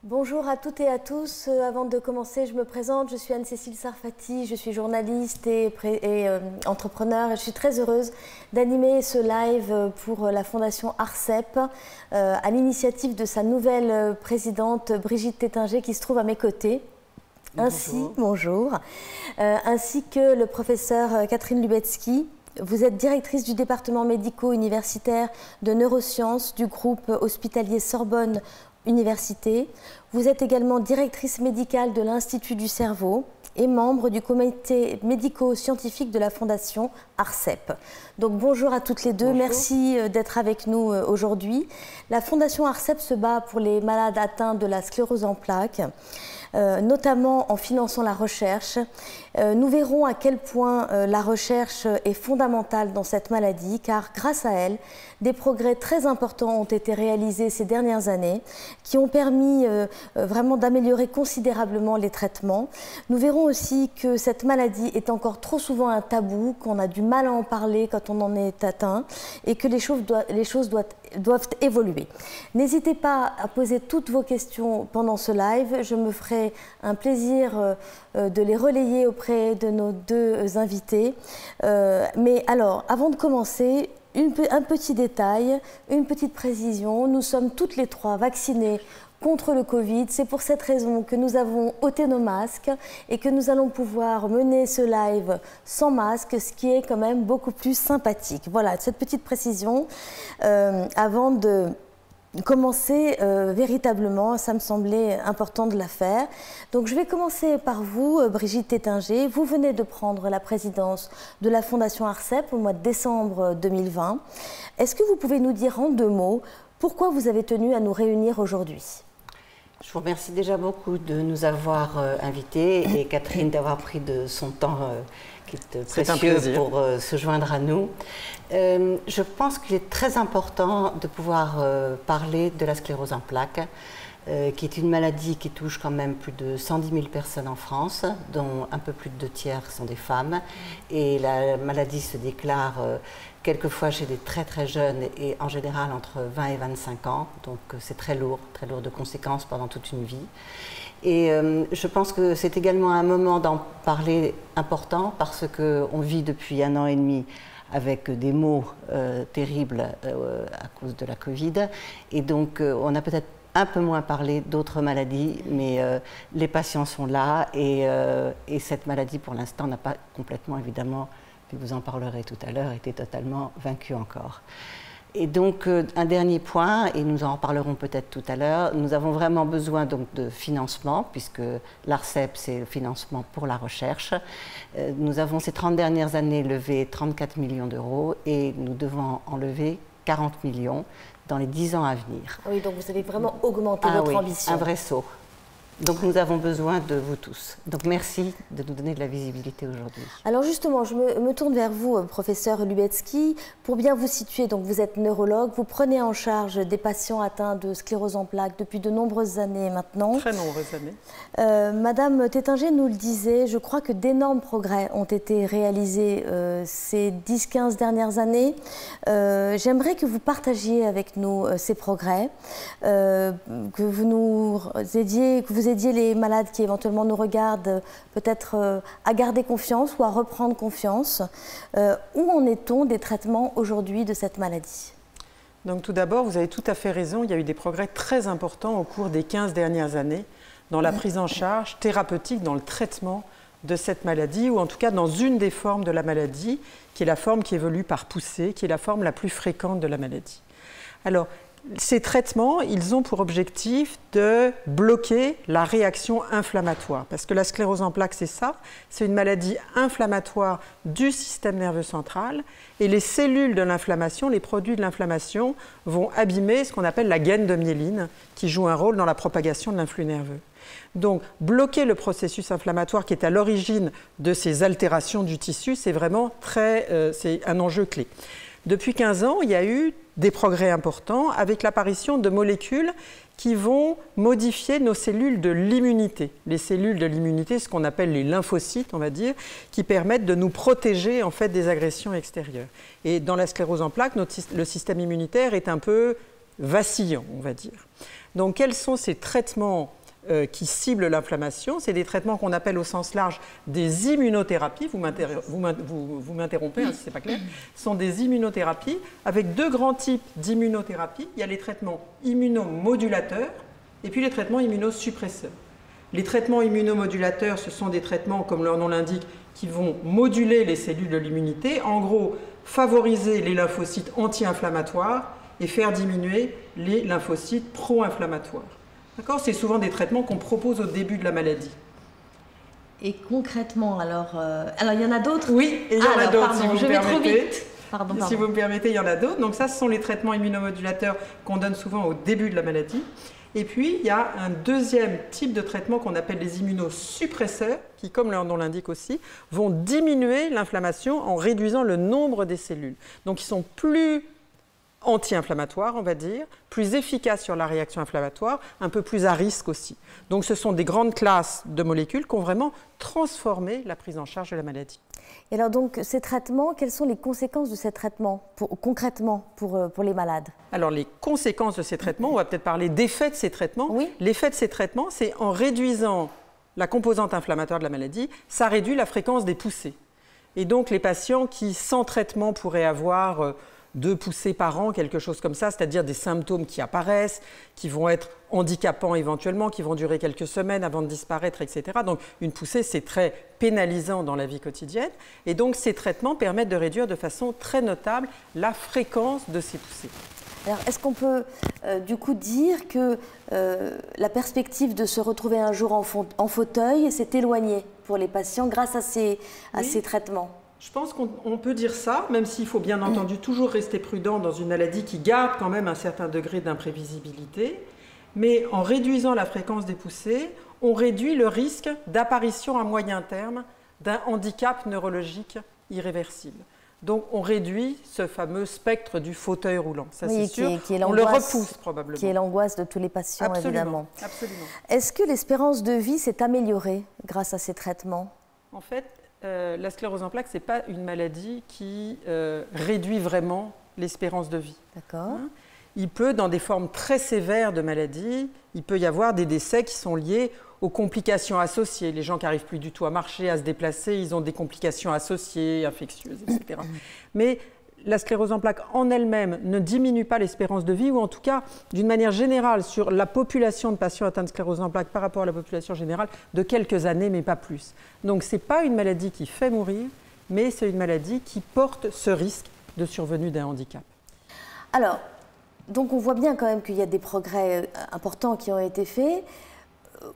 Bonjour à toutes et à tous. Avant de commencer, je me présente. Je suis Anne-Cécile Sarfati, je suis journaliste et entrepreneur. Et je suis très heureuse d'animer ce live pour la Fondation ARCEP à l'initiative de sa nouvelle présidente Brigitte Tétinger qui se trouve à mes côtés. Bonjour. Ainsi que le professeur Catherine Lubetsky. Vous êtes directrice du département médico-universitaire de neurosciences du groupe hospitalier Sorbonne Université. Vous êtes également directrice médicale de l'Institut du cerveau et membre du comité médico-scientifique de la Fondation ARCEP. Donc bonjour à toutes les deux, bonjour. Merci d'être avec nous aujourd'hui. La Fondation ARCEP se bat pour les malades atteints de la sclérose en plaques, notamment en finançant la recherche. Nous verrons à quel point la recherche est fondamentale dans cette maladie, car grâce à elle, des progrès très importants ont été réalisés ces dernières années, qui ont permis vraiment d'améliorer considérablement les traitements. Nous verrons aussi que cette maladie est encore trop souvent un tabou, qu'on a du mal à en parler quand on en est atteint, et que les choses doivent évoluer. N'hésitez pas à poser toutes vos questions pendant ce live. Je me ferai un plaisir de les relayer auprès de nos deux invités. Mais alors, avant de commencer, un petit détail, une petite précision. Nous sommes toutes les trois vaccinées contre le Covid. C'est pour cette raison que nous avons ôté nos masques et que nous allons pouvoir mener ce live sans masque, ce qui est quand même beaucoup plus sympathique. Voilà, cette petite précision avant de commencer véritablement, ça me semblait important de la faire. Donc je vais commencer par vous, Brigitte Tétinger. Vous venez de prendre la présidence de la Fondation ARCEP au mois de décembre 2020. Est-ce que vous pouvez nous dire en deux mots pourquoi vous avez tenu à nous réunir aujourd'hui ? Je vous remercie déjà beaucoup de nous avoir invités et Catherine d'avoir pris de son temps qui est précieux pour se joindre à nous. Je pense qu'il est très important de pouvoir parler de la sclérose en plaques, qui est une maladie qui touche quand même plus de 110 000 personnes en France, dont un peu plus de 2/3 sont des femmes. Et la maladie se déclare quelquefois chez des très très jeunes et en général entre 20 et 25 ans. Donc c'est très lourd de conséquences pendant toute une vie. Et je pense que c'est également un moment d'en parler important parce qu'on vit depuis 1 an et demi avec des maux terribles à cause de la Covid. Et donc on a peut-être un peu moins parlé d'autres maladies, mais les patients sont là et cette maladie pour l'instant n'a pas complètement évidemment, puis vous en parlerez tout à l'heure, été totalement vaincue encore. Et donc, un dernier point, et nous en reparlerons peut-être tout à l'heure, nous avons vraiment besoin donc de financement, puisque l'ARCEP, c'est le financement pour la recherche. Nous avons ces 30 dernières années levé 34 millions d'euros et nous devons en lever 40 millions dans les 10 ans à venir. Oui, donc vous avez vraiment augmenté votre ambition. Un vrai saut. Donc nous avons besoin de vous tous. Donc merci de nous donner de la visibilité aujourd'hui. Alors justement, je me tourne vers vous, professeur Lubetsky. Pour bien vous situer, donc vous êtes neurologue, vous prenez en charge des patients atteints de sclérose en plaques depuis de nombreuses années maintenant. Très nombreuses années. Madame Tétinger nous le disait, je crois que d'énormes progrès ont été réalisés ces 10-15 dernières années. J'aimerais que vous partagiez avec nous ces progrès, que vous aidiez les malades qui éventuellement nous regardent peut-être à garder confiance ou à reprendre confiance. Où en est-on des traitements aujourd'hui de cette maladie ? Donc tout d'abord, vous avez tout à fait raison, il y a eu des progrès très importants au cours des 15 dernières années dans la prise en charge thérapeutique, dans le traitement de cette maladie, ou en tout cas dans une des formes de la maladie, qui est la forme qui évolue par poussée, qui est la forme la plus fréquente de la maladie. Alors, ces traitements, ils ont pour objectif de bloquer la réaction inflammatoire. Parce que la sclérose en plaques, c'est ça, c'est une maladie inflammatoire du système nerveux central. Et les cellules de l'inflammation, les produits de l'inflammation, vont abîmer ce qu'on appelle la gaine de myéline, qui joue un rôle dans la propagation de l'influx nerveux. Donc, bloquer le processus inflammatoire qui est à l'origine de ces altérations du tissu, c'est vraiment c'est un enjeu clé. Depuis 15 ans, il y a eu des progrès importants avec l'apparition de molécules qui vont modifier nos cellules de l'immunité. Les cellules de l'immunité, ce qu'on appelle les lymphocytes, on va dire, qui permettent de nous protéger en fait des agressions extérieures. Et dans la sclérose en plaques, le système immunitaire est un peu vacillant, on va dire. Donc, quels sont ces traitements qui ciblent l'inflammation? C'est des traitements qu'on appelle au sens large des immunothérapies. Vous m'interrompez si ce n'est pas clair. Ce sont des immunothérapies avec deux grands types d'immunothérapie. Il y a les traitements immunomodulateurs et puis les traitements immunosuppresseurs. Les traitements immunomodulateurs, ce sont des traitements, comme leur nom l'indique, qui vont moduler les cellules de l'immunité, en gros favoriser les lymphocytes anti-inflammatoires et faire diminuer les lymphocytes pro-inflammatoires. D'accord ? C'est souvent des traitements qu'on propose au début de la maladie. Et concrètement, alors il y en a d'autres? Oui, et il y en a d'autres, si vous me permettez. Pardon. Si vous me permettez, il y en a d'autres. Donc ça, ce sont les traitements immunomodulateurs qu'on donne souvent au début de la maladie. Et puis, il y a un deuxième type de traitement qu'on appelle les immunosuppresseurs, qui, comme leur nom l'indique aussi, vont diminuer l'inflammation en réduisant le nombre des cellules. Donc, ils sont plus anti-inflammatoires, on va dire, plus efficaces sur la réaction inflammatoire, un peu plus à risque aussi. Donc, ce sont des grandes classes de molécules qui ont vraiment transformé la prise en charge de la maladie. Et alors donc, ces traitements, quelles sont les conséquences de ces traitements concrètement pour les malades? Alors les conséquences de ces traitements, on va peut-être parler d'effets de ces traitements. Oui. L'effet de ces traitements, c'est en réduisant la composante inflammatoire de la maladie, ça réduit la fréquence des poussées. Et donc les patients qui, sans traitement, pourraient avoir 2 poussées par an, quelque chose comme ça, c'est-à-dire des symptômes qui apparaissent, qui vont être handicapants éventuellement, qui vont durer quelques semaines avant de disparaître, etc. Donc une poussée, c'est très pénalisant dans la vie quotidienne. Et donc ces traitements permettent de réduire de façon très notable la fréquence de ces poussées. Alors, est-ce qu'on peut du coup dire que la perspective de se retrouver un jour en fauteuil s'est éloignée pour les patients grâce à ces traitements? Je pense qu'on peut dire ça, même s'il faut bien entendu toujours rester prudent dans une maladie qui garde quand même un certain degré d'imprévisibilité. Mais en réduisant la fréquence des poussées, on réduit le risque d'apparition à moyen terme d'un handicap neurologique irréversible. Donc on réduit ce fameux spectre du fauteuil roulant, ça c'est sûr, on le repousse probablement. Qui est l'angoisse de tous les patients, absolument, évidemment. Absolument. Est-ce que l'espérance de vie s'est améliorée grâce à ces traitements? En fait, la sclérose en plaques, ce n'est pas une maladie qui réduit vraiment l'espérance de vie. D'accord. Il peut, dans des formes très sévères de maladie, il peut y avoir des décès qui sont liés aux complications associées. Les gens qui n'arrivent plus du tout à marcher, à se déplacer, ils ont des complications associées, infectieuses, etc. Mais la sclérose en plaques en elle-même ne diminue pas l'espérance de vie, ou en tout cas, d'une manière générale, sur la population de patients atteints de sclérose en plaques par rapport à la population générale, de quelques années, mais pas plus. Donc ce n'est pas une maladie qui fait mourir, mais c'est une maladie qui porte ce risque de survenue d'un handicap. Alors, donc on voit bien quand même qu'il y a des progrès importants qui ont été faits.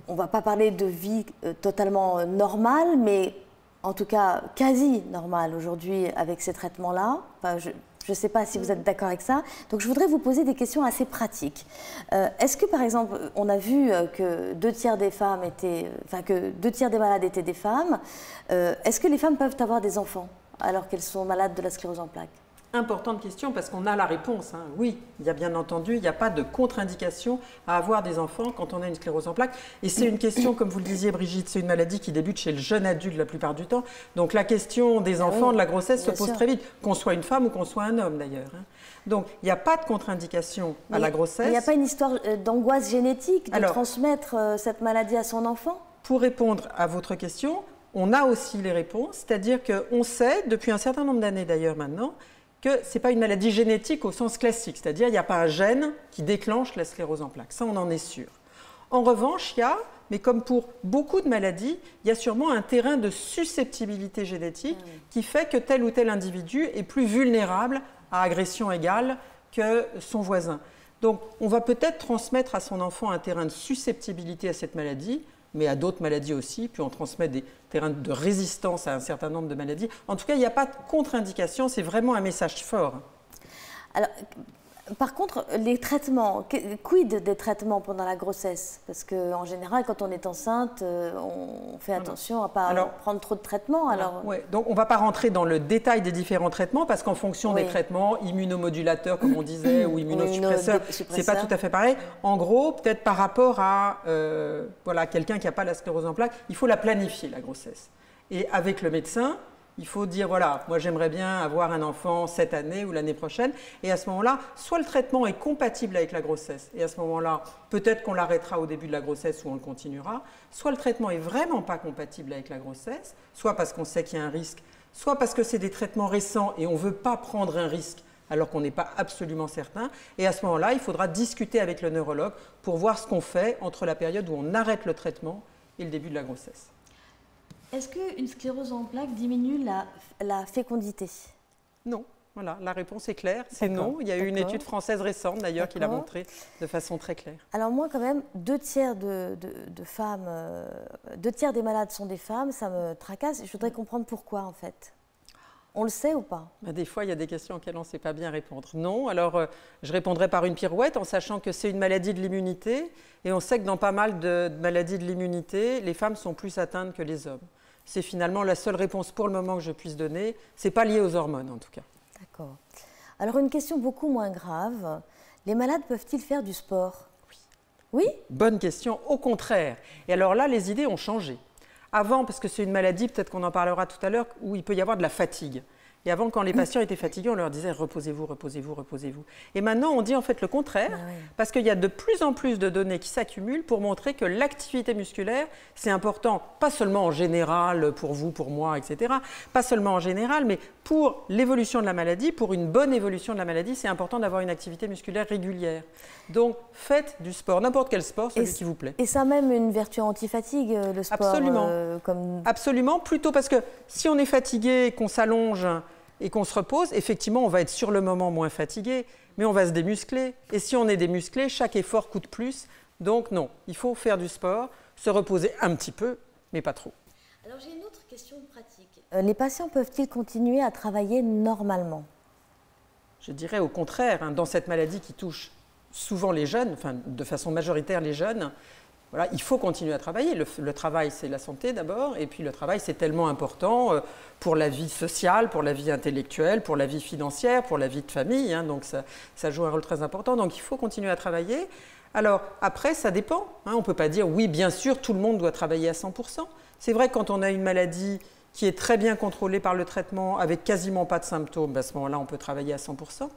On ne va pas parler de vie totalement normale, mais en tout cas quasi normale aujourd'hui avec ces traitements-là. Enfin, je ne sais pas si vous êtes d'accord avec ça. Donc je voudrais vous poser des questions assez pratiques. Est-ce que par exemple, on a vu que 2/3 des femmes étaient, que 2/3 des malades étaient des femmes. Est-ce que les femmes peuvent avoir des enfants alors qu'elles sont malades de la sclérose en plaques? Importante question parce qu'on a la réponse. Oui, il y a bien entendu, il n'y a pas de contre-indication à avoir des enfants quand on a une sclérose en plaques. Et c'est une question, comme vous le disiez Brigitte, c'est une maladie qui débute chez le jeune adulte la plupart du temps. Donc la question des enfants, de la grossesse se pose très vite, qu'on soit une femme ou qu'on soit un homme d'ailleurs. Donc il n'y a pas de contre-indication à la grossesse. Il n'y a pas une histoire d'angoisse génétique de transmettre cette maladie à son enfant? Pour répondre à votre question, on a aussi les réponses, c'est-à-dire qu'on sait, depuis un certain nombre d'années d'ailleurs maintenant, que ce n'est pas une maladie génétique au sens classique, c'est-à-dire qu'il n'y a pas un gène qui déclenche la sclérose en plaques, ça on en est sûr. En revanche, il y a, mais comme pour beaucoup de maladies, il y a sûrement un terrain de susceptibilité génétique qui fait que tel ou tel individu est plus vulnérable à agression égale que son voisin. Donc on va peut-être transmettre à son enfant un terrain de susceptibilité à cette maladie, mais à d'autres maladies aussi, puis on transmet des terrains de résistance à un certain nombre de maladies. En tout cas, il n'y a pas de contre-indication, c'est vraiment un message fort. Alors, par contre, les traitements, quid des traitements pendant la grossesse? Parce qu'en général, quand on est enceinte, on fait attention à ne pas prendre trop de traitements. Ouais. Donc, on ne va pas rentrer dans le détail des différents traitements, parce qu'en fonction des traitements, immunomodulateurs, comme on disait, ou immunosuppresseurs, ce n'est pas tout à fait pareil. En gros, peut-être par rapport à quelqu'un qui n'a pas la sclérose en plaques, il faut la planifier, la grossesse. Et avec le médecin, Il faut dire, voilà, moi j'aimerais bien avoir un enfant cette année ou l'année prochaine. Et à ce moment-là, soit le traitement est compatible avec la grossesse. Et à ce moment-là, peut-être qu'on l'arrêtera au début de la grossesse ou on le continuera. Soit le traitement est vraiment pas compatible avec la grossesse, soit parce qu'on sait qu'il y a un risque, soit parce que c'est des traitements récents et on ne veut pas prendre un risque alors qu'on n'est pas absolument certain. Et à ce moment-là, il faudra discuter avec le neurologue pour voir ce qu'on fait entre la période où on arrête le traitement et le début de la grossesse. Est-ce qu'une sclérose en plaques diminue la fécondité? Non. Voilà, la réponse est claire, c'est non. Il y a eu une étude française récente d'ailleurs qui l'a montré de façon très claire. Alors moi quand même, 2/3 de femmes, 2/3 des malades sont des femmes, ça me tracasse. Je voudrais comprendre pourquoi en fait. On le sait ou pas? Des fois, il y a des questions auxquelles on ne sait pas bien répondre. Non, alors je répondrai par une pirouette en sachant que c'est une maladie de l'immunité et on sait que dans pas mal de maladies de l'immunité, les femmes sont plus atteintes que les hommes. C'est finalement la seule réponse pour le moment que je puisse donner. Ce n'est pas lié aux hormones en tout cas. D'accord. Alors une question beaucoup moins grave, les malades peuvent-ils faire du sport? Oui. Oui? Bonne question, au contraire. Et alors là, les idées ont changé. Avant, parce que c'est une maladie, peut-être qu'on en parlera tout à l'heure, où il peut y avoir de la fatigue. Et avant, quand les patients étaient fatigués, on leur disait « reposez-vous, reposez-vous, reposez-vous ». Et maintenant, on dit en fait le contraire, parce qu'il y a de plus en plus de données qui s'accumulent pour montrer que l'activité musculaire, c'est important, pas seulement en général, pour vous, pour moi, etc., pas seulement en général, mais pour l'évolution de la maladie, pour une bonne évolution de la maladie, c'est important d'avoir une activité musculaire régulière. Donc, faites du sport, n'importe quel sport, celui qui vous plaît. Et ça a même une vertu anti-fatigue, le sport. Absolument. Absolument, plutôt parce que si on est fatigué, qu'on s'allonge et qu'on se repose, effectivement, on va être sur le moment moins fatigué, mais on va se démuscler. Et si on est démusclé, chaque effort coûte plus. Donc non, il faut faire du sport, se reposer un petit peu, mais pas trop. Alors j'ai une autre question pratique. Les patients peuvent-ils continuer à travailler normalement? Je dirais au contraire, dans cette maladie qui touche souvent les jeunes, enfin de façon majoritaire les jeunes, voilà, il faut continuer à travailler. Le travail, c'est la santé d'abord, et puis le travail, c'est tellement important pour la vie sociale, pour la vie intellectuelle, pour la vie financière, pour la vie de famille, donc ça joue un rôle très important. Donc il faut continuer à travailler. Alors après, ça dépend. On ne peut pas dire, oui, bien sûr, tout le monde doit travailler à 100%. C'est vrai que quand on a une maladie qui est très bien contrôlée par le traitement, avec quasiment pas de symptômes, à ce moment-là, on peut travailler à 100%.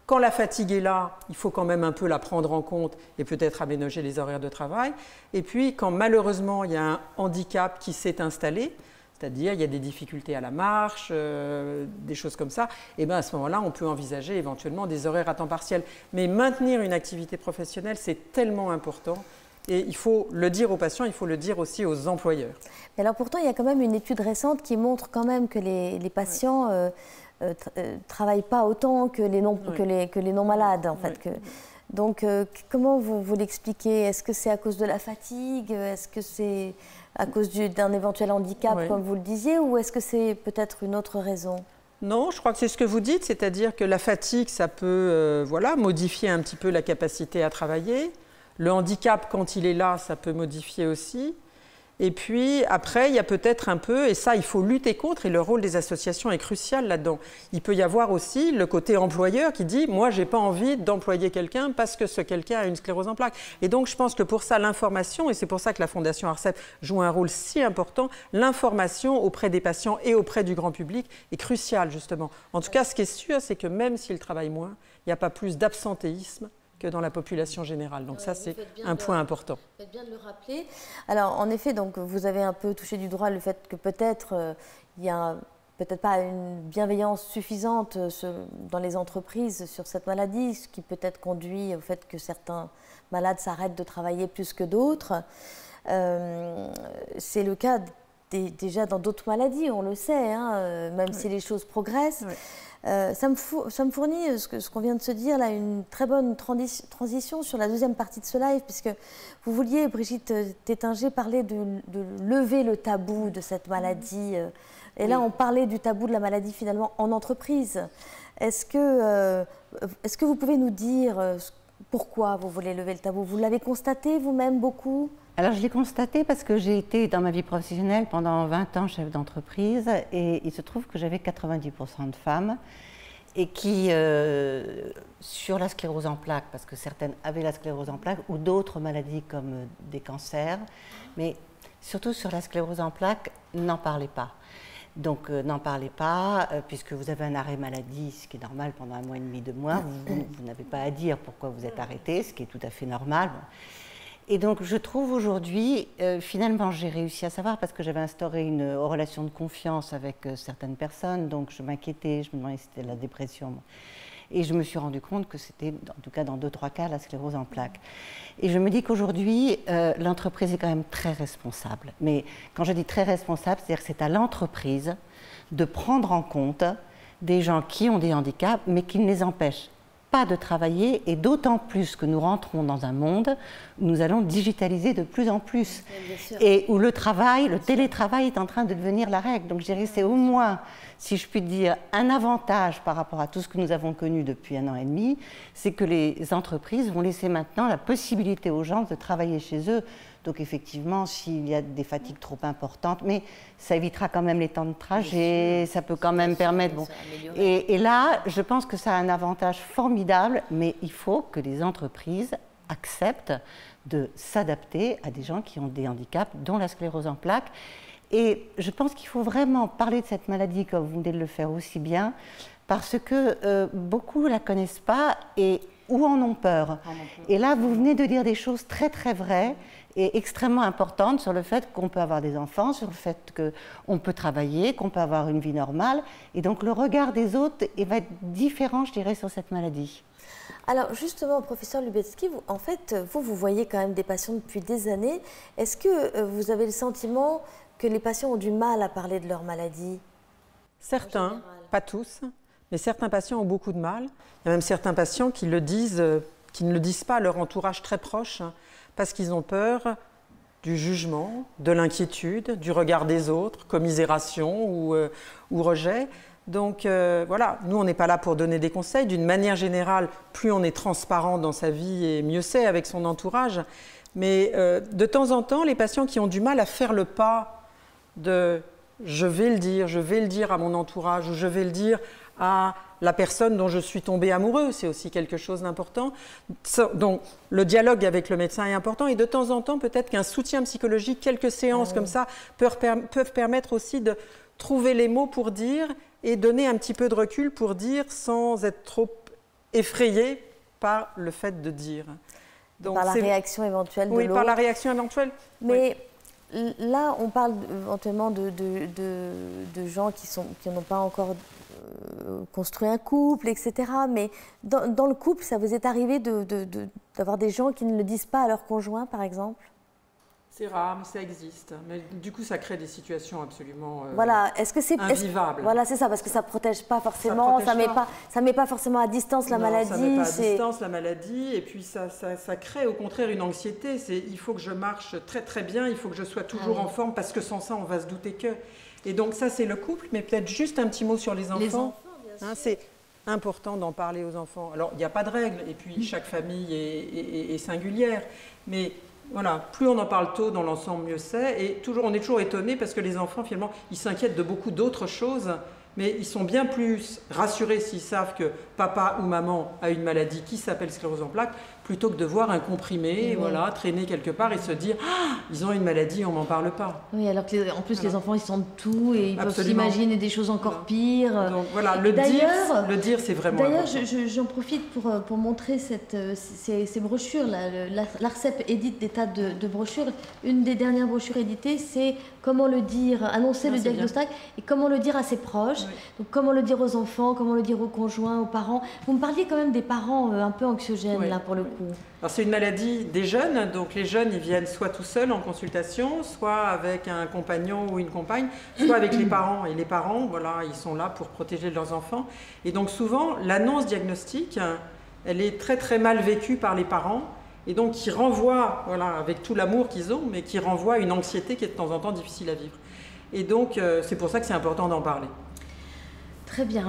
Quand la fatigue est là, il faut quand même un peu la prendre en compte et peut-être aménager les horaires de travail. Et puis, quand malheureusement, il y a un handicap qui s'est installé, c'est-à-dire il y a des difficultés à la marche, des choses comme ça, et bien à ce moment-là, on peut envisager éventuellement des horaires à temps partiel. Mais maintenir une activité professionnelle, c'est tellement important. Et il faut le dire aux patients, il faut le dire aussi aux employeurs. Mais alors pourtant, il y a quand même une étude récente qui montre quand même que les patients travaillent pas autant que les non-malades, en fait. Donc, comment vous l'expliquez? Est-ce que c'est à cause de la fatigue? Est-ce que c'est à cause d'un éventuel handicap, comme vous le disiez? Ou est-ce que c'est peut-être une autre raison? Non, je crois que c'est ce que vous dites, c'est-à-dire que la fatigue, ça peut modifier un petit peu la capacité à travailler. Le handicap, quand il est là, ça peut modifier aussi. Et puis après, il y a peut-être un peu, et ça il faut lutter contre, et le rôle des associations est crucial là-dedans. Il peut y avoir aussi le côté employeur qui dit « moi j'ai pas envie d'employer quelqu'un parce que ce quelqu'un a une sclérose en plaques ». Et donc je pense que pour ça l'information, et c'est pour ça que la Fondation ARCEP joue un rôle si important, l'information auprès des patients et auprès du grand public est cruciale justement. En tout cas, ce qui est sûr, c'est que même s'ils travaillent moins, il n'y a pas plus d'absentéisme que dans la population générale. Donc ça, c'est un point important. Vous faites bien de le rappeler. Alors, en effet, donc, vous avez un peu touché du doigt le fait que peut-être il y a peut-être pas une bienveillance suffisante dans les entreprises sur cette maladie, ce qui peut-être conduit au fait que certains malades s'arrêtent de travailler plus que d'autres. C'est le cas déjà dans d'autres maladies, on le sait, même si les choses progressent. Ça me fournit, ce qu'on vient de se dire, là, une très bonne transition sur la deuxième partie de ce live, puisque vous vouliez, Brigitte Tétinger, parler de lever le tabou de cette maladie. Et là, on parlait du tabou de la maladie, finalement, en entreprise. Est-ce que vous pouvez nous dire pourquoi vous voulez lever le tabou? Vous l'avez constaté vous-même beaucoup? Alors, je l'ai constaté parce que j'ai été dans ma vie professionnelle pendant 20 ans chef d'entreprise et il se trouve que j'avais 90% de femmes et qui, sur la sclérose en plaques, parce que certaines avaient la sclérose en plaques ou d'autres maladies comme des cancers, mais surtout sur la sclérose en plaques, n'en parlaient pas. Donc n'en parlez pas, puisque vous avez un arrêt maladie, ce qui est normal pendant 1 mois et demi, 2 mois. Vous n'avez pas à dire pourquoi vous êtes arrêté, ce qui est tout à fait normal. Et donc je trouve aujourd'hui, finalement j'ai réussi à savoir, parce que j'avais instauré une relation de confiance avec certaines personnes, donc je m'inquiétais, je me demandais si c'était la dépression. Et je me suis rendu compte que c'était, en tout cas dans 2-3 cas, la sclérose en plaques. Et je me dis qu'aujourd'hui, l'entreprise est quand même très responsable. Mais quand je dis très responsable, c'est-à-dire que c'est à l'entreprise de prendre en compte des gens qui ont des handicaps, mais qui ne les empêchent pas de travailler, et d'autant plus que nous rentrons dans un monde où nous allons digitaliser de plus en plus, et où le télétravail est en train de devenir la règle. Donc je dirais c'est au moins, si je puis dire, un avantage par rapport à tout ce que nous avons connu depuis 1 an et demi, c'est que les entreprises vont laisser maintenant la possibilité aux gens de travailler chez eux. Donc effectivement, s'il y a des fatigues trop importantes, mais ça évitera quand même les temps de trajet, ça peut quand même permettre... Bon. Et là, je pense que ça a un avantage formidable, mais il faut que les entreprises acceptent de s'adapter à des gens qui ont des handicaps, dont la sclérose en plaques. Et je pense qu'il faut vraiment parler de cette maladie, comme vous venez de le faire aussi bien, parce que beaucoup ne la connaissent pas ou en ont peur. Et là, vous venez de dire des choses très très vraies et extrêmement importante sur le fait qu'on peut avoir des enfants, sur le fait qu'on peut travailler, qu'on peut avoir une vie normale. Et donc le regard des autres va être différent, je dirais, sur cette maladie. Alors justement, professeur Lubetsky, en fait, vous voyez quand même des patients depuis des années. Est-ce que vous avez le sentiment que les patients ont du mal à parler de leur maladie? Certains, pas tous, mais certains patients ont beaucoup de mal. Il y a même certains patients qui le disent, qui ne le disent pas à leur entourage très proche, parce qu'ils ont peur du jugement, de l'inquiétude, du regard des autres, commisération ou rejet. Donc voilà, nous on n'est pas là pour donner des conseils. D'une manière générale, plus on est transparent dans sa vie et mieux c'est avec son entourage. Mais de temps en temps, les patients qui ont du mal à faire le pas de « je vais le dire à mon entourage » ou « je vais le dire à la personne dont je suis tombé amoureux », c'est aussi quelque chose d'important. Donc, le dialogue avec le médecin est important, et de temps en temps, peut-être qu'un soutien psychologique, quelques séances comme ça, peuvent permettre aussi de trouver les mots pour dire et donner un petit peu de recul pour dire sans être trop effrayé par le fait de dire. Donc, par la réaction éventuelle de l'autre. Oui, par la réaction éventuelle. Mais là, on parle éventuellement de gens qui n'ont pas encore construit un couple, etc. Mais dans le couple, ça vous est arrivé d'avoir des gens qui ne le disent pas à leur conjoint, par exemple? C'est rare, mais ça existe. Mais du coup, ça crée des situations absolument invivables. Voilà, c'est ça, parce que ça ne protège pas forcément, ça met pas forcément à distance la maladie. Ça ne met pas à distance la maladie, et puis ça crée au contraire une anxiété. Il faut que je marche très très bien, il faut que je sois toujours en forme, parce que sans ça, on va se douter que... Et donc ça, c'est le couple, mais peut-être juste un petit mot sur les enfants. Les enfants, bien sûr. C'est important d'en parler aux enfants. Alors, il n'y a pas de règle, et puis chaque famille est singulière, mais... Voilà, plus on en parle tôt dans l'ensemble, mieux c'est. Et on est toujours étonné parce que les enfants, finalement, ils s'inquiètent de beaucoup d'autres choses, mais ils sont bien plus rassurés s'ils savent que papa ou maman a une maladie qui s'appelle sclérose en plaques, plutôt que de voir un comprimé traîner quelque part et se dire « Ah, ils ont une maladie, on m'en parle pas ». Oui, alors qu'en plus, les enfants, ils sentent tout et ils peuvent s'imaginer des choses encore pires. Donc voilà, le dire, c'est vraiment important. D'ailleurs, j'en profite pour montrer ces brochures. L'ARCEP édite des tas de brochures. Une des dernières brochures éditées, c'est comment le dire, annoncer le diagnostic et comment le dire à ses proches. Oui. Donc comment le dire aux enfants, comment le dire aux conjoints, aux parents. Vous me parliez quand même des parents un peu anxiogènes, là, pour le coup. Alors c'est une maladie des jeunes, donc les jeunes, ils viennent soit tout seuls en consultation, soit avec un compagnon ou une compagne, soit avec les parents. Et les parents, voilà, ils sont là pour protéger leurs enfants. Et donc souvent, l'annonce diagnostique, elle est très très mal vécue par les parents. Et donc qui renvoie, voilà, avec tout l'amour qu'ils ont, mais qui renvoie à une anxiété qui est de temps en temps difficile à vivre. Et donc c'est pour ça que c'est important d'en parler. Très bien.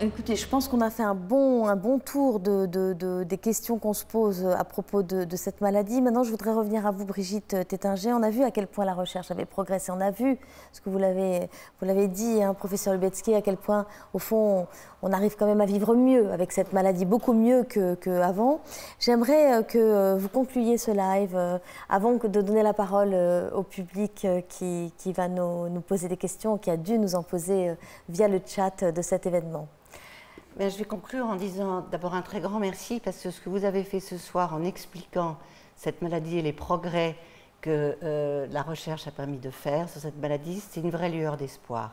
Écoutez, je pense qu'on a fait un bon tour des questions qu'on se pose à propos de cette maladie. Maintenant, je voudrais revenir à vous, Brigitte Tétinger. On a vu à quel point la recherche avait progressé. On a vu, ce que vous l'avez dit, hein, professeur Lubetsky, à quel point, au fond, on arrive quand même à vivre mieux avec cette maladie, beaucoup mieux qu'avant. J'aimerais que vous concluiez ce live avant de donner la parole au public qui va nous poser des questions, qui a dû nous en poser via le chat de cet événement. Mais je vais conclure en disant d'abord un très grand merci parce que ce que vous avez fait ce soir en expliquant cette maladie et les progrès que la recherche a permis de faire sur cette maladie, c'est une vraie lueur d'espoir.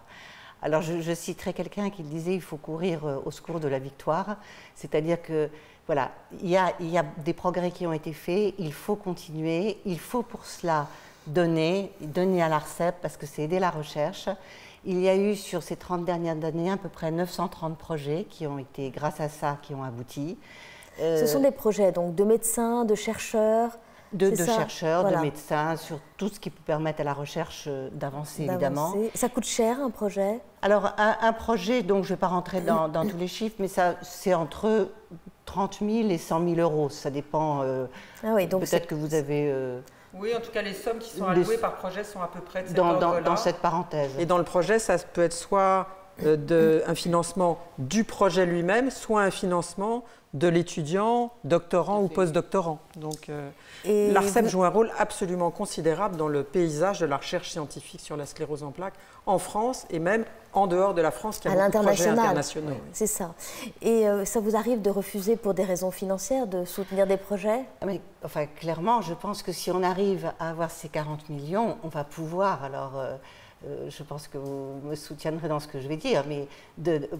Alors je citerai quelqu'un qui disait il faut courir au secours de la victoire, c'est-à-dire que voilà, il y a des progrès qui ont été faits, il faut continuer, il faut pour cela donner à l'ARCEP parce que c'est aider la recherche. Il y a eu sur ces 30 dernières années à peu près 930 projets qui ont été, grâce à ça, qui ont abouti. Ce sont des projets donc de médecins, de chercheurs. De chercheurs, voilà. De médecins, sur tout ce qui peut permettre à la recherche d'avancer, évidemment. Ça coûte cher, un projet? Alors, un projet, donc je ne vais pas rentrer dans tous les chiffres, mais c'est entre 30 000 et 100 000 euros. Ça dépend. Ah oui, donc peut-être que vous avez... Oui, en tout cas, les sommes qui sont allouées par projet sont à peu près de cet ordre-là. Dans cette parenthèse. Et dans le projet, ça peut être soit un financement du projet lui-même, soit un financement de l'étudiant, doctorant ou post-doctorant. Donc, l'ARCEP joue un rôle absolument considérable dans le paysage de la recherche scientifique sur la sclérose en plaques en France et même en dehors de la France, qui a beaucoup de projets internationaux. C'est ça. Et ça vous arrive de refuser pour des raisons financières de soutenir des projets? Mais, enfin, clairement, je pense que si on arrive à avoir ces 40 millions, on va pouvoir, alors je pense que vous me soutiendrez dans ce que je vais dire, mais de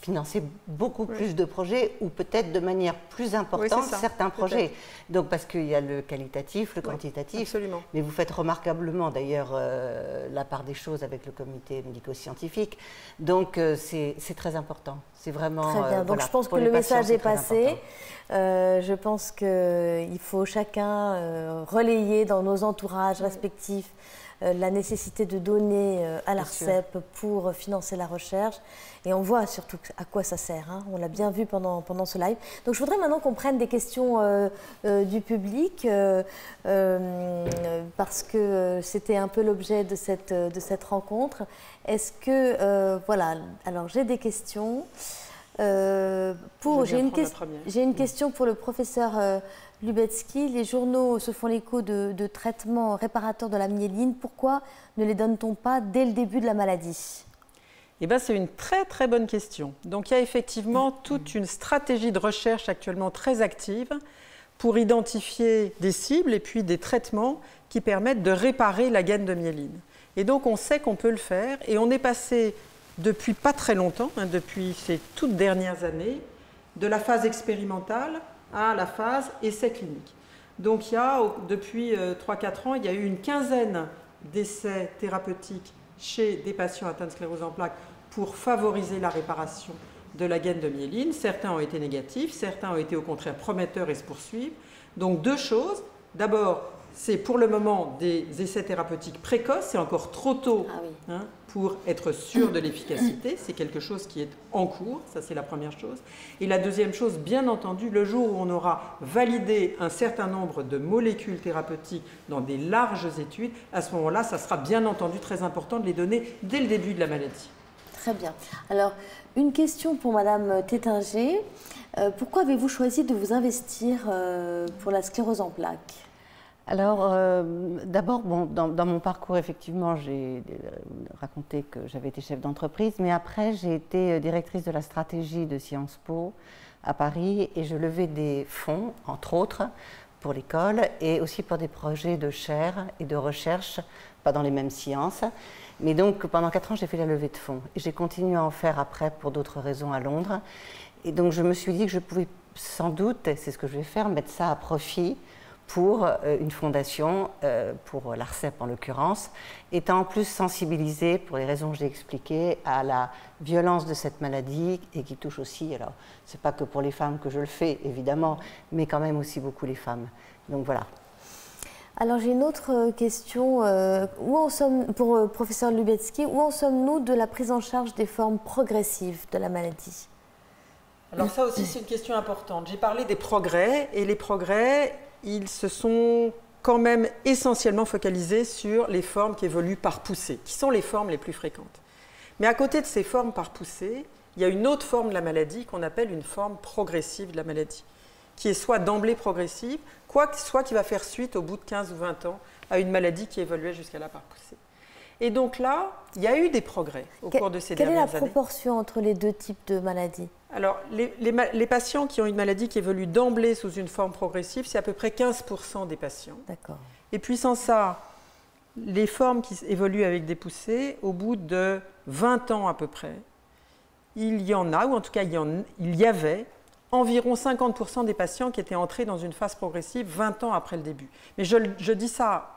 financer beaucoup plus de projets ou peut-être de manière plus importante certains projets. Donc parce qu'il y a le qualitatif, le quantitatif, absolument. Mais vous faites remarquablement d'ailleurs la part des choses avec le comité médico-scientifique. Donc c'est très important. C'est vraiment... Très bien. Donc voilà, je pense que le message est passé. Je pense qu'il faut chacun relayer dans nos entourages respectifs la nécessité de donner à l'ARCEP pour financer la recherche. Et on voit surtout à quoi ça sert. Hein. On l'a bien vu pendant ce live. Donc je voudrais maintenant qu'on prenne des questions du public parce que c'était un peu l'objet de cette rencontre. Est-ce que... voilà, alors j'ai des questions. J'ai une question pour le professeur Lubetsky. Les journaux se font l'écho de traitements réparateurs de la myéline. Pourquoi ne les donne-t-on pas dès le début de la maladie? Eh bien, c'est une très très bonne question. Donc il y a effectivement toute une stratégie de recherche actuellement très active pour identifier des cibles et puis des traitements qui permettent de réparer la gaine de myéline. Et donc on sait qu'on peut le faire et on est passé depuis pas très longtemps, depuis ces toutes dernières années, de la phase expérimentale à la phase essai clinique. Donc il y a, depuis 3-4 ans, il y a eu une quinzaine d'essais thérapeutiques chez des patients atteints de sclérose en plaques pour favoriser la réparation de la gaine de myéline. Certains ont été négatifs, certains ont été au contraire prometteurs et se poursuivent. Donc deux choses. D'abord, c'est pour le moment des essais thérapeutiques précoces, c'est encore trop tôt pour être sûr de l'efficacité, c'est quelque chose qui est en cours, ça c'est la première chose. Et la deuxième chose, bien entendu, le jour où on aura validé un certain nombre de molécules thérapeutiques dans des larges études, à ce moment-là, ça sera bien entendu très important de les donner dès le début de la maladie. Très bien. Alors, une question pour Madame Tétinger. Pourquoi avez-vous choisi de vous investir pour la sclérose en plaques ? Alors, d'abord, dans mon parcours, effectivement, j'ai raconté que j'avais été chef d'entreprise, mais après, j'ai été directrice de la stratégie de Sciences Po à Paris et je levais des fonds, entre autres, pour l'école et aussi pour des projets de chaire et de recherche, pas dans les mêmes sciences. Mais donc, pendant 4 ans, j'ai fait la levée de fonds et j'ai continué à en faire après pour d'autres raisons à Londres. Et donc, je me suis dit que je pouvais sans doute, et c'est ce que je vais faire, mettre ça à profit pour une fondation, pour l'ARCEP en l'occurrence, étant en plus sensibilisée, pour les raisons que j'ai expliquées, à la violence de cette maladie et qui touche aussi, alors c'est pas que pour les femmes que je le fais évidemment, mais quand même aussi beaucoup les femmes. Donc voilà. Alors j'ai une autre question. Où en sommes, pour professeur Lubetzky, où en sommes-nous de la prise en charge des formes progressives de la maladie? Alors ça aussi, c'est une question importante. J'ai parlé des progrès, et les progrès, ils se sont quand même essentiellement focalisés sur les formes qui évoluent par poussée, qui sont les formes les plus fréquentes. Mais à côté de ces formes par poussée, il y a une autre forme de la maladie qu'on appelle une forme progressive de la maladie, qui est soit d'emblée progressive, soit qui va faire suite au bout de 15 ou 20 ans à une maladie qui évoluait jusqu'à là par poussée. Et donc là, il y a eu des progrès au cours de ces dernières années. Quelle est la proportion entre les deux types de maladies? Alors, les patients qui ont une maladie qui évolue d'emblée sous une forme progressive, c'est à peu près 15% des patients. D'accord. Et puis sans ça, les formes qui évoluent avec des poussées, au bout de 20 ans à peu près, il y en a, ou en tout cas il y avait, environ 50% des patients qui étaient entrés dans une phase progressive 20 ans après le début. Mais je dis ça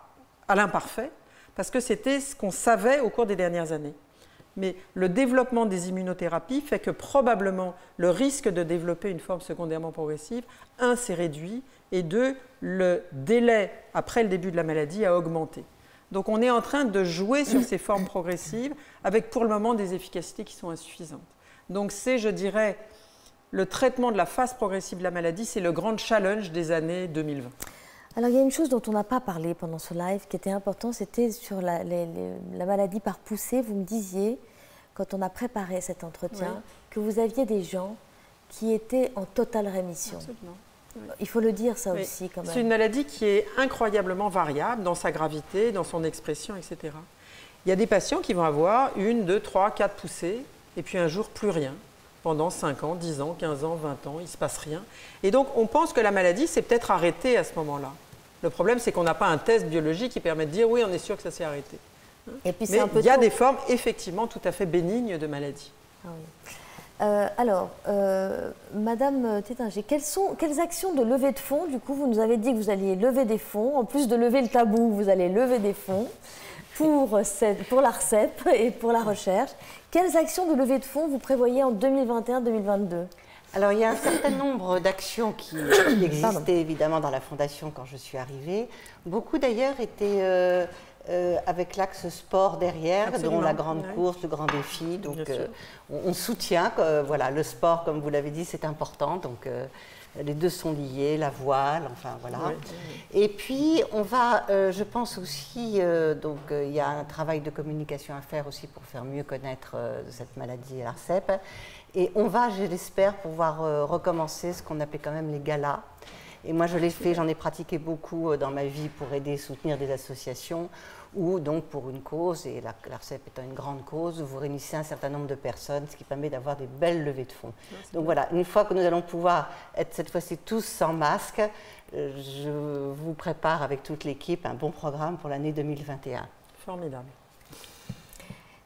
à l'imparfait, parce que c'était ce qu'on savait au cours des dernières années. Mais le développement des immunothérapies fait que probablement le risque de développer une forme secondairement progressive, 1, s'est réduit, et 2, le délai après le début de la maladie a augmenté. Donc on est en train de jouer sur ces formes progressives avec pour le moment des efficacités qui sont insuffisantes. Donc c'est, je dirais, le traitement de la phase progressive de la maladie, c'est le grand challenge des années 2020. Alors il y a une chose dont on n'a pas parlé pendant ce live qui était important, c'était sur la maladie par poussée. Vous me disiez, quand on a préparé cet entretien, oui, que vous aviez des gens qui étaient en totale rémission. Absolument. Oui. Il faut le dire ça, oui, aussi quand même. C'est une maladie qui est incroyablement variable dans sa gravité, dans son expression, etc. Il y a des patients qui vont avoir 1, 2, 3, 4 poussées et puis un jour plus rien. Pendant 5 ans, 10 ans, 15 ans, 20 ans, il ne se passe rien. Et donc, on pense que la maladie s'est peut-être arrêtée à ce moment-là. Le problème, c'est qu'on n'a pas un test biologique qui permet de dire « oui, on est sûr que ça s'est arrêté ». Et puis, mais il y a des formes, effectivement, tout à fait bénignes de maladie. Ah oui. Madame Tétinger, quelles actions de levée de fonds, du coup, vous nous avez dit que vous alliez lever des fonds. En plus de lever le tabou, vous allez lever des fonds pour l'ARCEP et pour la recherche. Quelles actions de levée de fonds vous prévoyez en 2021-2022 ? Alors, il y a un certain nombre d'actions qui existaient évidemment dans la Fondation quand je suis arrivée. Beaucoup d'ailleurs étaient avec l'axe sport derrière, absolument, dont la grande course, le grand défi. Donc, on soutient voilà, le sport, comme vous l'avez dit, c'est important. Donc, les deux sont liés, la voile, enfin voilà. Oui, oui. Et puis, on va, je pense aussi, donc il y a un travail de communication à faire aussi pour faire mieux connaître cette maladie à l'ARCEP. Et on va, je l'espère, pouvoir recommencer ce qu'on appelait quand même les galas. Et moi, je l'ai fait, j'en ai pratiqué beaucoup dans ma vie pour aider et soutenir des associations ou donc pour une cause, et l'ARCEP étant une grande cause, vous réunissez un certain nombre de personnes, ce qui permet d'avoir des belles levées de fonds. Donc voilà, une fois que nous allons pouvoir être cette fois-ci tous sans masque, je vous prépare avec toute l'équipe un bon programme pour l'année 2021. Formidable.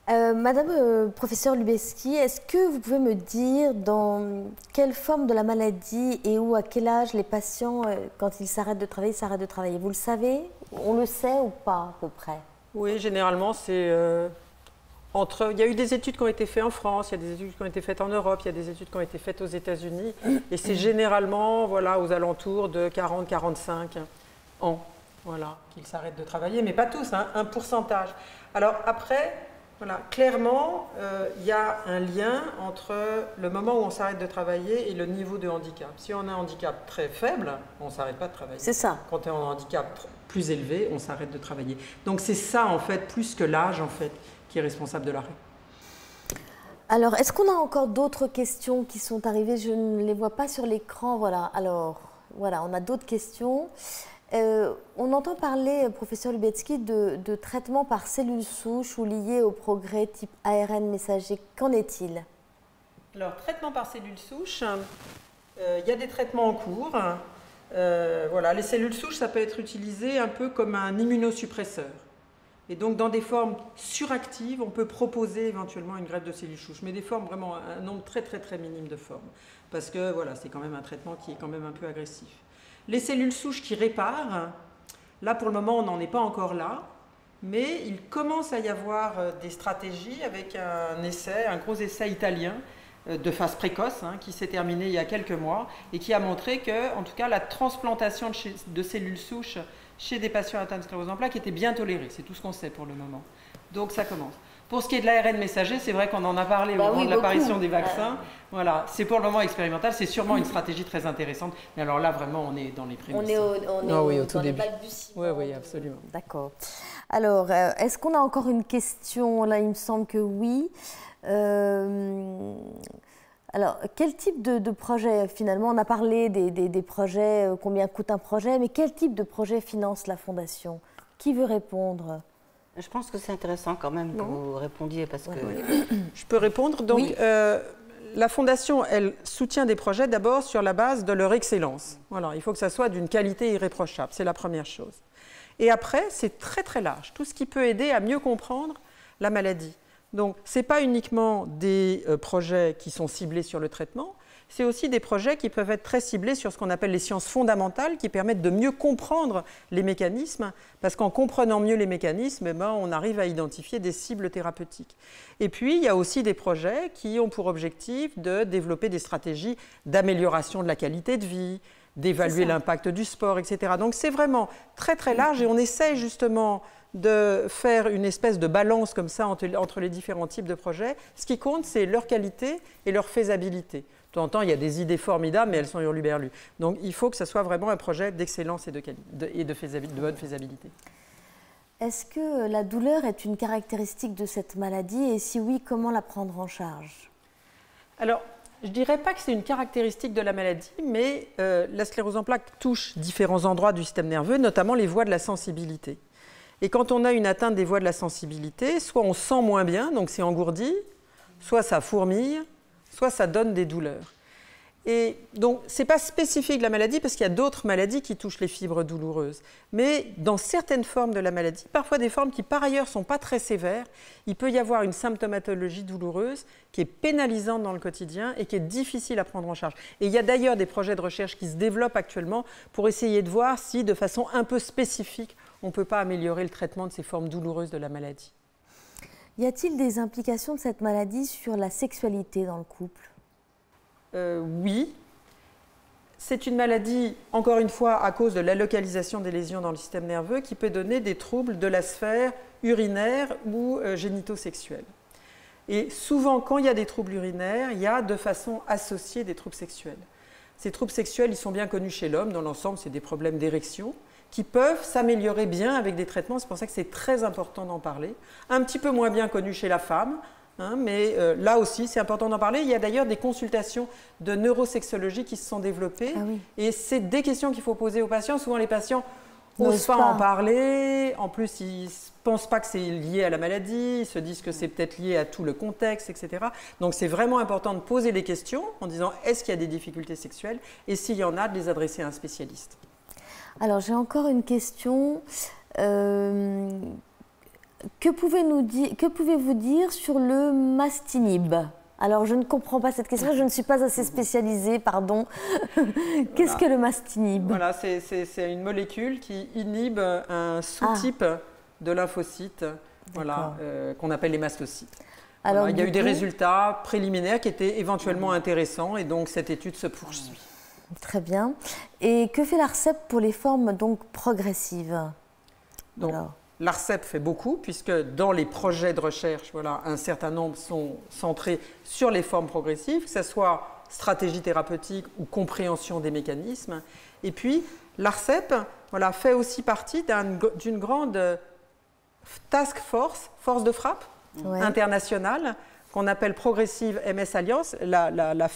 Madame professeure Lubetzky, est-ce que vous pouvez me dire dans quelle forme de la maladie et où, à quel âge les patients, quand ils s'arrêtent de travailler, s'arrêtent de travailler? Vous le savez? On le sait ou pas à peu près? Oui, généralement c'est entre... Il y a eu des études qui ont été faites en France, il y a des études qui ont été faites en Europe, il y a des études qui ont été faites aux États-Unis, et c'est généralement voilà, aux alentours de 40-45 ans voilà, qu'ils s'arrêtent de travailler, mais pas tous, hein, un pourcentage. Alors après... Voilà, clairement, il y a un lien entre le moment où on s'arrête de travailler et le niveau de handicap. Si on a un handicap très faible, on ne s'arrête pas de travailler. C'est ça. Quand on a un handicap plus élevé, on s'arrête de travailler. Donc c'est ça, en fait, plus que l'âge, en fait, qui est responsable de l'arrêt. Alors, est-ce qu'on a encore d'autres questions qui sont arrivées? Je ne les vois pas sur l'écran. Voilà, alors, voilà, on a d'autres questions. On entend parler, professeur Lubetzky, de traitement par cellules souches ou liés au progrès type ARN messager. Qu'en est-il? Alors, traitement par cellules souches, il y a des traitements en cours. Voilà, les cellules souches, ça peut être utilisé un peu comme un immunosuppresseur. Et donc, dans des formes suractives, on peut proposer éventuellement une greffe de cellules souches, mais des formes vraiment, un nombre très minime de formes. Parce que, voilà, c'est quand même un traitement qui est quand même un peu agressif. Les cellules souches qui réparent, là pour le moment on n'en est pas encore là, mais il commence à y avoir des stratégies avec un gros essai italien de phase précoce, qui s'est terminée il y a quelques mois et qui a montré que, en tout cas, la transplantation de cellules souches chez des patients atteints de sclérose en plaques était bien tolérée. C'est tout ce qu'on sait pour le moment. Donc ça commence. Pour ce qui est de l'ARN messager, c'est vrai qu'on en a parlé au moment de l'apparition des vaccins. Voilà, c'est pour le moment expérimental, c'est sûrement une stratégie très intéressante. Mais alors là, vraiment, on est dans les prémices. On est au tout début. Oui, absolument. D'accord. Alors, est-ce qu'on a encore une question? Là, il me semble que oui. Alors, quel type de projet, finalement, on a parlé des projets, combien coûte un projet, mais quel type de projet finance la Fondation? Qui veut répondre? Je pense que c'est intéressant quand même que vous répondiez parce que... Je peux répondre. Donc, la Fondation, elle soutient des projets d'abord sur la base de leur excellence. Voilà, il faut que ça soit d'une qualité irréprochable, c'est la première chose. Et après, c'est très très large, tout ce qui peut aider à mieux comprendre la maladie. Donc, ce n'est pas uniquement des projets qui sont ciblés sur le traitement, c'est aussi des projets qui peuvent être très ciblés sur ce qu'on appelle les sciences fondamentales, qui permettent de mieux comprendre les mécanismes, parce qu'en comprenant mieux les mécanismes, on arrive à identifier des cibles thérapeutiques. Et puis, il y a aussi des projets qui ont pour objectif de développer des stratégies d'amélioration de la qualité de vie, d'évaluer l'impact du sport, etc. Donc, c'est vraiment très, très large et on essaie justement de faire une espèce de balance comme ça entre les différents types de projets. Ce qui compte, c'est leur qualité et leur faisabilité. De temps en temps, il y a des idées formidables, mais elles sont hurluberlues. Donc, il faut que ce soit vraiment un projet d'excellence et de bonne faisabilité. Est-ce que la douleur est une caractéristique de cette maladie? Et si oui, comment la prendre en charge? Alors, je ne dirais pas que c'est une caractéristique de la maladie, mais la sclérose en plaques touche différents endroits du système nerveux, notamment les voies de la sensibilité. Et quand on a une atteinte des voies de la sensibilité, soit on sent moins bien, donc c'est engourdi, soit ça fourmille, soit ça donne des douleurs. Et donc, ce n'est pas spécifique de la maladie parce qu'il y a d'autres maladies qui touchent les fibres douloureuses. Mais dans certaines formes de la maladie, parfois des formes qui par ailleurs ne sont pas très sévères, il peut y avoir une symptomatologie douloureuse qui est pénalisante dans le quotidien et qui est difficile à prendre en charge. Et il y a d'ailleurs des projets de recherche qui se développent actuellement pour essayer de voir si, de façon un peu spécifique, on ne peut pas améliorer le traitement de ces formes douloureuses de la maladie. Y a-t-il des implications de cette maladie sur la sexualité dans le couple? Oui. C'est une maladie, encore une fois, à cause de la localisation des lésions dans le système nerveux, qui peut donner des troubles de la sphère urinaire ou génitosexuelle. Et souvent, quand il y a des troubles urinaires, il y a de façon associée des troubles sexuels. Ces troubles sexuels, ils sont bien connus chez l'homme. Dans l'ensemble, c'est des problèmes d'érection qui peuvent s'améliorer bien avec des traitements. C'est pour ça que c'est très important d'en parler. Un petit peu moins bien connus chez la femme. Mais là aussi, c'est important d'en parler. Il y a d'ailleurs des consultations de neurosexologie qui se sont développées. Et c'est des questions qu'il faut poser aux patients. Souvent, les patients n'osent pas en parler. En plus, ils ne pensent pas que c'est lié à la maladie. Ils se disent que c'est peut-être lié à tout le contexte, etc. Donc, c'est vraiment important de poser les questions en disant est-ce qu'il y a des difficultés sexuelles? Et s'il y en a, de les adresser à un spécialiste. Alors, j'ai encore une question. Que pouvez-vous dire sur le mastinib? Alors, je ne comprends pas cette question, je ne suis pas assez spécialisée, pardon. Qu'est-ce que le mastinib? Voilà, c'est une molécule qui inhibe un sous-type de lymphocytes, voilà, qu'on appelle les mastocytes. Alors, il y a eu des résultats préliminaires qui étaient éventuellement intéressants et donc cette étude se poursuit. Très bien. Et que fait l'ARCEP pour les formes donc progressives? L'ARCEP fait beaucoup, puisque dans les projets de recherche, voilà, un certain nombre sont centrés sur les formes progressives, que ce soit stratégie thérapeutique ou compréhension des mécanismes. Et puis, l'ARCEP fait aussi partie d'une grande task force, force de frappe internationale, qu'on appelle Progressive MS Alliance, la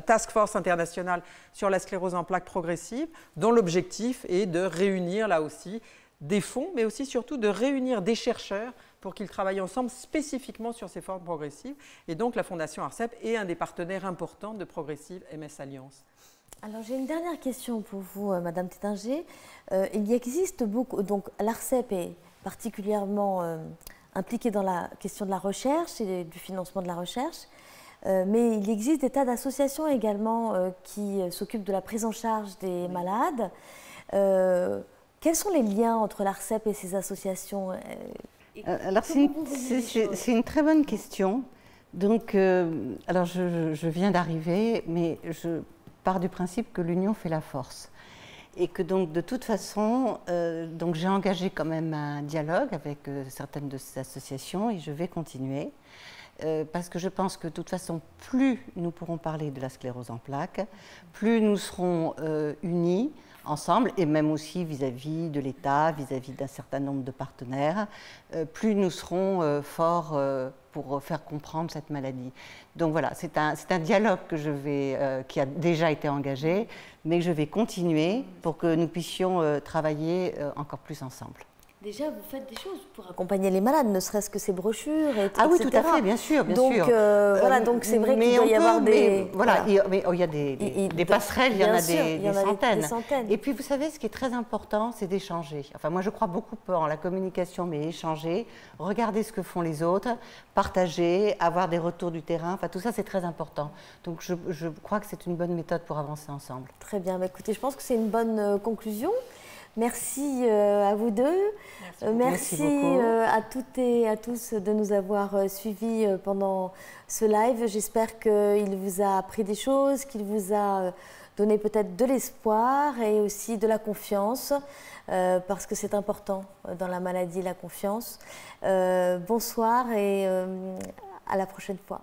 task force internationale sur la sclérose en plaques progressive, dont l'objectif est de réunir là aussi des fonds, mais aussi surtout de réunir des chercheurs pour qu'ils travaillent ensemble spécifiquement sur ces formes progressives. Et donc la Fondation ARCEP est un des partenaires importants de Progressive MS Alliance. Alors j'ai une dernière question pour vous, Madame Tétinger. Il existe beaucoup, donc l'ARCEP est particulièrement impliquée dans la question de la recherche et du financement de la recherche, mais il existe des tas d'associations également qui s'occupent de la prise en charge des malades. Quels sont les liens entre l'ARCEP et ces associations? Alors, c'est une très bonne question, Donc, alors je viens d'arriver, mais je pars du principe que l'union fait la force. Et que donc, de toute façon, donc j'ai engagé quand même un dialogue avec certaines de ces associations et je vais continuer. Parce que je pense que de toute façon, plus nous pourrons parler de la sclérose en plaques, plus nous serons unis ensemble, et même aussi vis-à-vis de l'État, vis-à-vis d'un certain nombre de partenaires, plus nous serons forts pour faire comprendre cette maladie. Donc voilà, c'est un dialogue qui a déjà été engagé, mais que je vais continuer pour que nous puissions travailler encore plus ensemble. Déjà, vous faites des choses pour accompagner les malades, ne serait-ce que ces brochures, Ah oui, tout à fait, bien sûr, bien sûr. Voilà, donc c'est vrai qu'il doit y avoir des... Voilà, mais il y a des passerelles, il y en a des centaines. Et puis, vous savez, ce qui est très important, c'est d'échanger. Enfin, moi, je crois beaucoup en la communication, mais échanger, regarder ce que font les autres, partager, avoir des retours du terrain, enfin, tout ça, c'est très important. Donc, je crois que c'est une bonne méthode pour avancer ensemble. Très bien, bah, écoutez, je pense que c'est une bonne conclusion. Merci à vous deux. Merci à toutes et à tous de nous avoir suivis pendant ce live. J'espère qu'il vous a appris des choses, qu'il vous a donné peut-être de l'espoir et aussi de la confiance, parce que c'est important dans la maladie, la confiance. Bonsoir et à la prochaine fois.